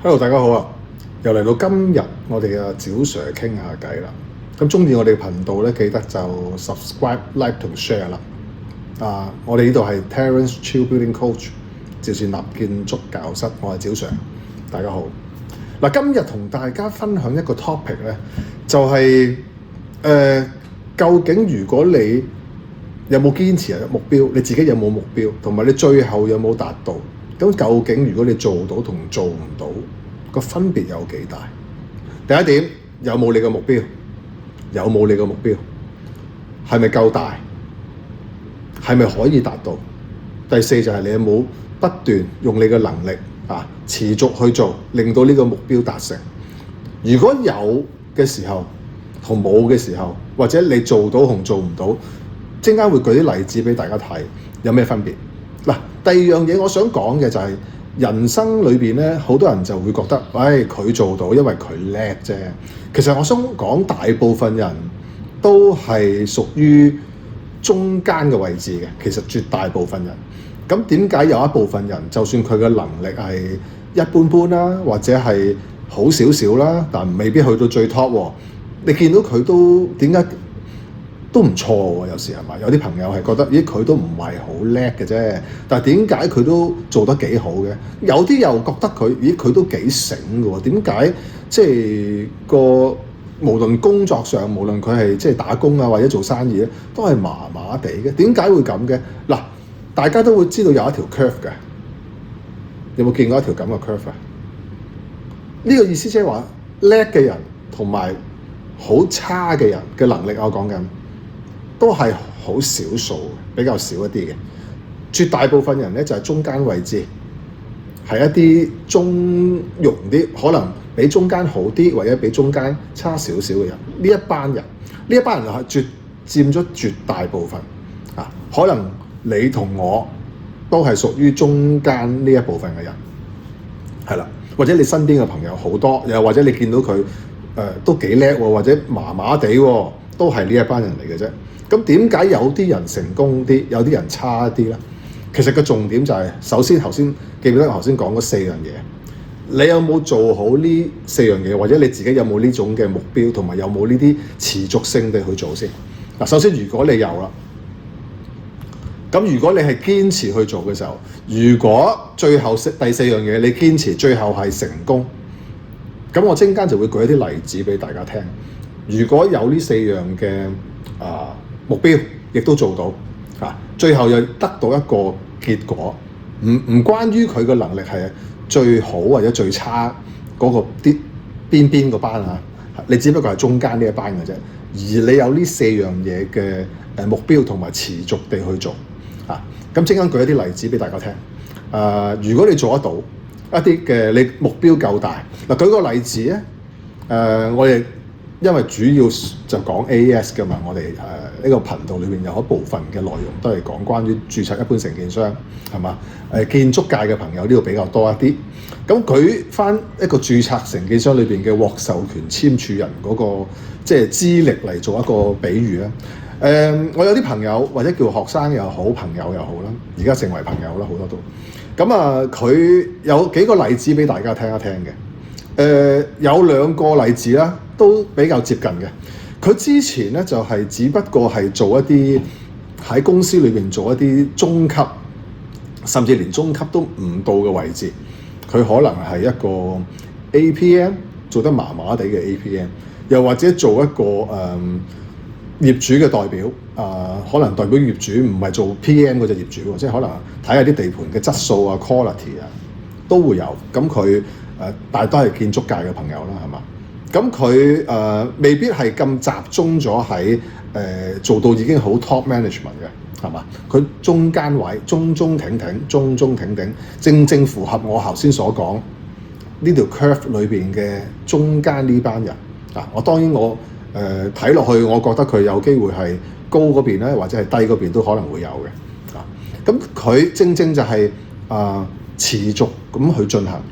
Hello，大家好啊！又嚟到今日，我哋嘅趙 Sir 傾下偈啦。咁中意我哋頻道咧，記得就 subscribe、like 同 share 啦。我哋呢度係 Terence Chiu Building Coach，趙善立建築教室，我係趙 Sir，大家好。今日同大家分享一個 topic 咧，就係究竟如果你有冇堅持目標，你自己有冇目標，同埋你最後有冇達到？咁究竟如果你做到同做唔到個分別有幾大？第一點，有冇你個目標？有冇你個目標？係咪夠大？係咪可以達到？第四就係你有冇不斷用你嘅能力持續去做，令到呢個目標達成？如果有嘅時候同冇嘅時候，或者你做到同做唔到，陣間會舉啲例子俾大家睇，有咩分別？第二樣嘢我想講嘅就係人生裏邊咧，好多人就會覺得，佢做到，因為佢叻啫。其實我想講，大部分人都係屬於中間嘅位置嘅。其實絕大部分人，咁點解有一部分人，就算佢嘅能力係一般般啦，或者係好少少啦，但未必去到最 top 喎。你見到佢都點解都唔錯喎？有時係咪？有啲朋友係覺得，佢都唔係好叻嘅啫，但係點解佢都做得幾好嘅？有啲又覺得佢都幾醒嘅喎？點解即係無論工作上，無論佢係即係打工啊，或者做生意咧，都係麻麻地嘅？點解會咁嘅？大家都會知道有一條 curve 嘅，有冇見過一條咁嘅 curve 啊？呢個意思即係話叻嘅人同埋好差嘅人嘅能力，我講緊都係好少數，比較少一啲嘅。絕大部分人咧就係中間位置，係一啲中庸啲，可能比中間好啲，或者比中間差少少嘅人。呢一班人係佔咗絕大部分可能你同我都係屬於中間呢一部分嘅人，係啦。或者你身邊嘅朋友好多，又或者你見到佢都幾叻喎，或者麻麻地喎，都係呢一班人嚟嘅啫。咁點解有啲人成功啲，有啲人差啲咧？其實個重點就係，首先記唔記得我頭先講嗰4樣嘢？你有冇做好呢4樣嘢，或者你自己有冇呢種嘅目標，同埋有冇呢啲持續性地去做先？首先如果你有啦，咁如果你係堅持去做嘅時候，如果最後第4樣嘢你堅持，最後係成功，咁我陣間就會舉一啲例子俾大家聽。如果有呢4樣嘅目標，亦都做到最後又得到一個結果，唔關於佢嘅能力係最好或者最差嗰個邊個班你只不過係中間呢一班嘅啫。而你有呢4樣嘢嘅目標同埋持續地去做咁陣間舉一啲例子俾大家聽。如果你做得到一啲嘅，你目標夠大舉個例子咧，我哋因為主要就講 AES 嘅嘛，我哋呢個頻道裏面有一部分嘅內容都係講關於註冊一般承建商，係嘛？建築界嘅朋友呢度比較多一啲。咁舉翻一個註冊承建商裏邊嘅獲授權簽署人嗰個即係資歷嚟做一個比喻咧。我有啲朋友或者叫學生又好，朋友又好啦，而家成為朋友啦，好多都。咁佢有幾個例子俾大家聽一聽嘅。有2個例子啦，都比較接近嘅。佢之前咧就係只不過係做一啲喺公司裏邊做一啲中級，甚至連中級都唔到嘅位置。佢可能係一個 APM 做得麻麻地嘅 APM， 又或者做一個業主嘅代表，可能代表業主唔係做 PM 嗰隻業主，即係可能睇下啲地盤嘅質素啊、quality 都會有。咁佢但係都係建築界嘅朋友啦，係嘛？咁佢未必係咁集中咗喺做到已經好 top management 嘅，係嘛？佢中間位中中挺挺，正符合我頭先所講呢條 curve 裏邊嘅中間呢班人我當然我睇落去，我覺得佢有機會係高嗰邊咧，或者係低嗰邊都可能會有嘅咁佢正就係持續咁去進行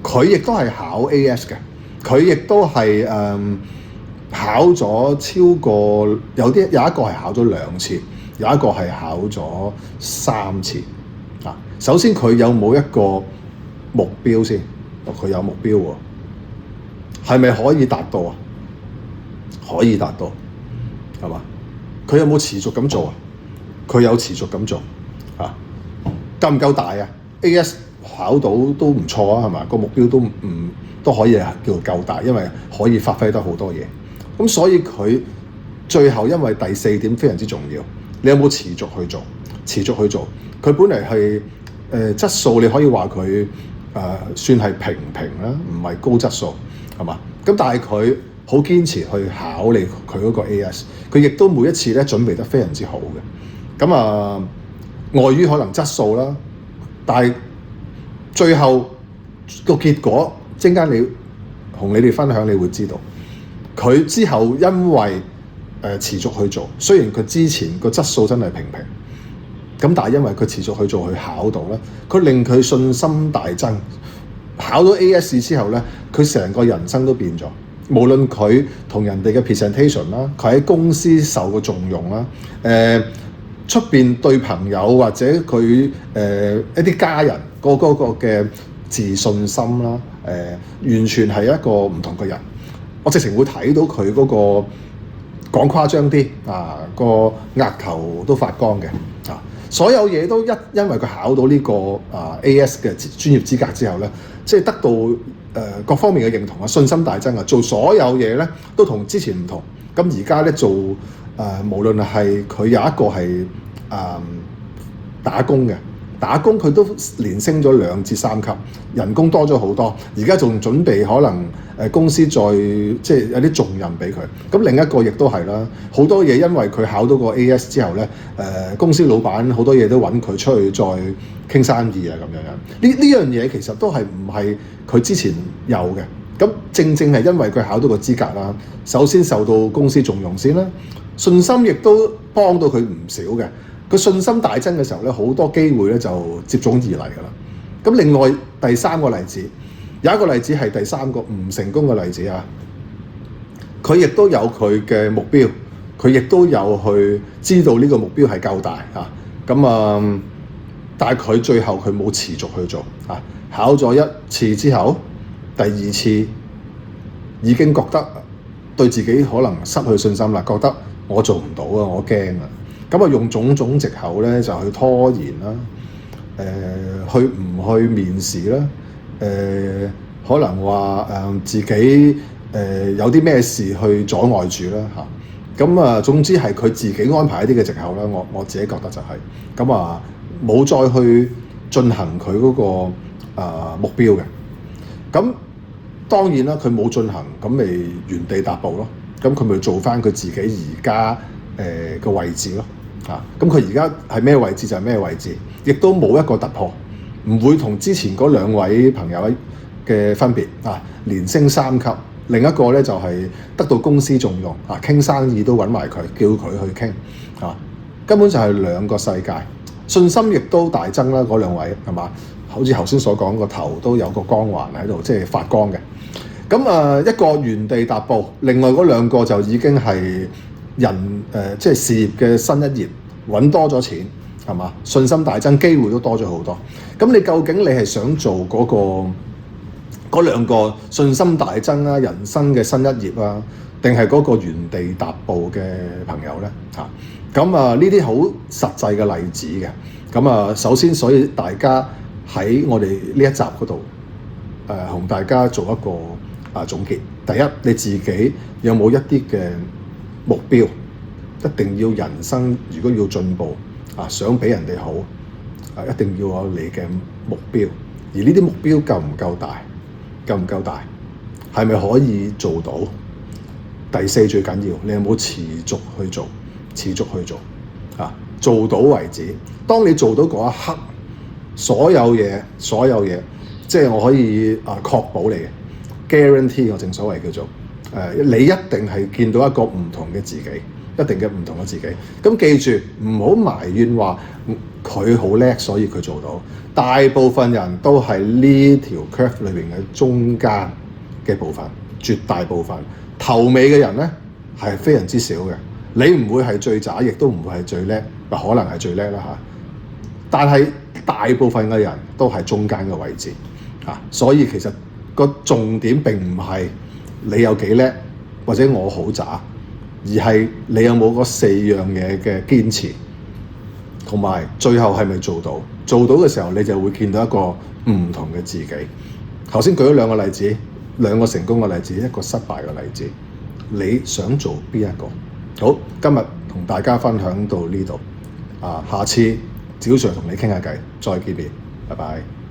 佢亦都係考 AS 嘅，佢亦都係考咗超過有一個係考咗2次，有一個係考咗3次首先佢有冇一個目標先？佢有目標喎，係咪可以達到啊？可以達到，係嘛？佢有冇持續咁做啊？佢有持續咁做啊？夠唔夠大啊 ？AS 考到都唔錯啊，係嘛？個目標都可以叫做夠大，因為可以發揮得好多嘢。咁所以佢最後因為第四點非常之重要，你有冇持續去做？持續去做，佢本嚟係質素，你可以話佢算係平啦，唔係高質素，係嘛？咁但係佢好堅持去考你佢嗰個 AS， 佢亦都每一次咧準備得非常之好嘅。咁礙於可能質素啦，但係最後個結果，陣間你同你哋分享，你會知道佢之後因為持續去做，雖然佢之前個質素真係平，咁但係因為佢持續去做，去考到咧，佢令佢信心大增。考到 AS 之後咧，佢成個人生都變咗。無論佢同人哋嘅 presentation 啦，佢喺公司受嘅重用啦，出邊對朋友或者佢一啲家人個嘅自信心啦，完全係一個唔同嘅人。我直情會睇到佢嗰個講誇張啲個額頭都發光嘅所有嘢都因為佢考到呢個AS 嘅專業資格之後咧，即係得到各方面嘅認同啊，信心大增啊，做所有嘢咧都同之前唔同。咁而家咧做無論係佢有一個係打工佢都連升咗2至3級，人工多咗好多。而家仲準備可能公司再即係有啲重任俾佢。咁另一個亦都係啦，好多嘢因為佢考到個 AS 之後咧，公司老闆好多嘢都揾佢出去再傾生意啊咁樣。呢樣嘢其實都係唔係佢之前有嘅。咁正係因為佢考到個資格啦，首先受到公司重用先啦，信心亦都幫到佢唔少嘅。佢信心大增嘅時候咧，好多機會咧就接踵而嚟㗎啦。咁另外第3個例子，有一個例子係第3個唔成功嘅例子啊。佢亦都有佢嘅目標，佢亦都有去知道呢個目標係夠大啊。咁但係佢最後佢冇持續去做啊。考咗1次之後，第2次已經覺得對自己可能失去信心啦，覺得我做唔到啊，我驚啊。咁用種種藉口咧就去拖延啦，去唔去面試啦，可能話自己有啲咩事去阻礙住啦嚇。咁總之係佢自己安排一啲嘅藉口啦。我自己覺得就係咁冇再去進行佢嗰個目標嘅。咁當然啦，佢冇進行，咁咪原地踏步咯。咁佢咪做翻佢自己而家個位置咯。咁佢而家係咩位置就係咩位置，亦都冇一個突破，唔會同之前嗰2位朋友嘅分別連升3級。另一個咧就係得到公司重用傾生意都揾埋佢，叫佢去傾根本就係2個世界。信心亦都大增啦，嗰2位係嘛？好似頭先所講，個頭都有個光環喺度，即係發光嘅。咁一個原地踏步，另外嗰2個就已經係即係事業嘅新一頁，揾多咗錢係嘛？信心大增，機會都多咗好多。咁你究竟你係想做嗰2個信心大增啊，人生嘅新一頁啊，定係嗰個原地踏步嘅朋友咧？咁呢啲好實際嘅例子嘅。咁首先，所以大家喺我哋呢一集嗰度同大家做一個總結。第一，你自己有冇一啲嘅目標？一定要人生如果要進步想比人哋好一定要有你嘅目標。而呢啲目標夠唔夠大？夠唔夠大？係咪可以做到？第4最緊要，你有冇持續去做？持續去做做到為止。當你做到嗰一刻，所有嘢即係我可以確保你嘅 guarantee， 我正所謂叫做你一定係見到一個唔同嘅自己，一定嘅唔同嘅自己。咁記住，唔好埋怨話佢好叻，所以佢做到。大部分人都係呢條 curve 裏邊嘅中間嘅部分，絕大部分頭尾嘅人咧係非常之少嘅。你唔會係最渣，亦都唔會係最叻，可能係最叻啦嚇。但係大部分嘅人都係中間嘅位置所以其實個重點並唔係你有幾叻或者我好渣，而係你有冇嗰4樣嘢嘅堅持，同埋最後係咪做到？做到嘅時候，你就會見到一個唔同嘅自己。頭先舉咗2個例子，2個成功嘅例子，1個失敗嘅例子。你想做邊一個？好，今日同大家分享到呢度。下次趙 Sir 同你傾下偈，再見面，拜拜。